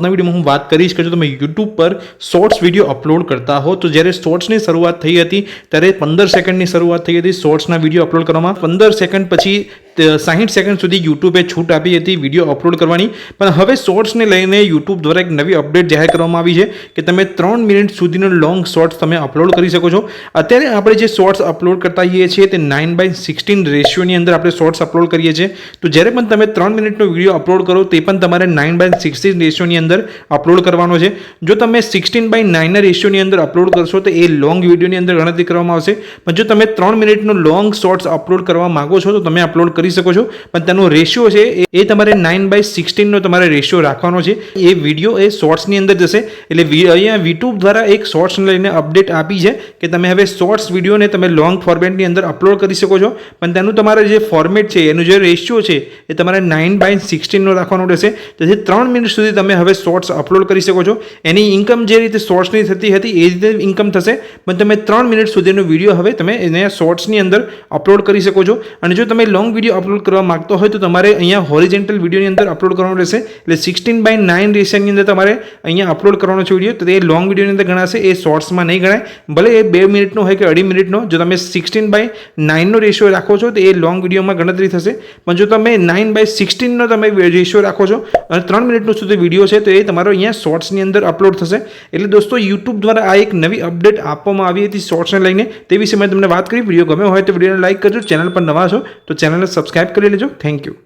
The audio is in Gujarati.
વિડીયોમાં હું વાત કરીશ કે જો તમે YouTube પર શોર્ટ્સ વિડીયો અપલોડ કરતા હો તો જ્યારે શોર્ટ્સની શરૂઆત થઈ હતી ત્યારે 15 સેકન્ડની શરૂઆત થઈ હતી શોર્ટ્સના વિડીયો અપલોડ કરવામાં 15 સેકન્ડ પછી 60 સેકન્ડ સુધી યુટ્યુબે છૂટ આપી હતી વિડીયો અપલોડ કરવાની પણ હવે શોર્ટ્સને લઈને યુટ્યુબ દ્વારા એક નવી અપડેટ જાહેર કરવામાં આવી છે કે તમે 3 મિનિટ સુધીનો લોંગ શોર્ટ્સ તમે અપલોડ કરી શકો છો। અત્યારે આપણે જે શોર્ટ્સ અપલોડ કરતા હોઈએ છીએ તે 9:16 રેશિયોની અંદર આપણે શોર્ટ્સ અપલોડ કરીએ છીએ તો જ્યારે પણ તમે 3 મિનિટનો વિડીયો અપલોડ કરો તે પણ તમારે 9:16 રેશિયોની અંદર અપલોડ કરવાનો છે। જો તમે 16:9 ના રેશિયોની અંદર અપલોડ કરશો તો એ લોંગ વિડીયોની અંદર ગણતરી કરવામાં આવશે પણ જો તમે 3 મિનિટનો લોંગ શોર્ટ્સ અપલોડ કરવા માંગો છો તો તમે અપલોડ કરી શકો છો પણ તેનો રેશિયો છે એ તમારે 9:16 નો તમારે રેશિયો રાખવાનો છે। એ વિડીયો એ શોર્ટ્સની અંદર જશે એટલે અહીંયા YouTube દ્વારા એક શોર્ટ્સને લઈને અપડેટ આપી છે કે તમે હવે શોર્ટ્સ વિડીયોને તમે લોંગ ફોર્મેટની અંદર અપલોડ કરી શકો છો પણ તેનું તમારે જે ફોર્મેટ છે એનું જે રેશિયો છે એ તમારે 9:16 નો રાખવાનો રહેશે। તેથી 3 મિનિટ સુધી તમે હવે શોર્ટ્સ અપલોડ કરી શકો છો। એની ઇન્કમ જે રીતે શોર્ટ્સની થતી હતી એ રીતે ઇન્કમ થશે પણ તમે 3 મિનિટ સુધીનો વિડીયો હવે તમે એને શોર્ટ્સની અંદર અપલોડ કરી શકો છો। અને જો તમે લોંગ વિડીયો અપલોડ કરવા માંગતો હોય તો તમારે અહીંયા હોરિઝોન્ટલ વિડીયોની અંદર અપલોડ કરવાનો રહેશે એટલે 16:9 રેશિયોની અંદર તમારે અહીંયા અપલોડ કરવાનો છે વિડીયો તો એ લોંગ વિડીયોની અંદર ગણાશે એ શોર્ટ્સમાં નહીં ગણાય ભલે એ 2 મિનિટનો હોય કે 2.5 મિનિટનો જો તમે 16:9 નો રેશિયો રાખો છો તો એ લોંગ વિડીયોમાં ગણતરી થશે પણ જો તમે 9:16 નો તમે રેશિયો રાખો છો અને 3 મિનિટનો સુધી વિડીયો છે તો એ તમારો અહીંયા શોર્ટ્સની અંદર અપલોડ થશે। એટલે દોસ્તો YouTube દ્વારા આ એક નવી અપડેટ આપવામાં આવી હતી શોર્ટ્સને લઈને તે વિશે મેં તમને વાત કરી। વિડીયો ગમ્યો હોય તો વિડીયોને લાઈક કરજો, ચેનલ પર નવા છો તો ચેનલને સબસ્ક્રાઇબ કરી લેજો। Thank you.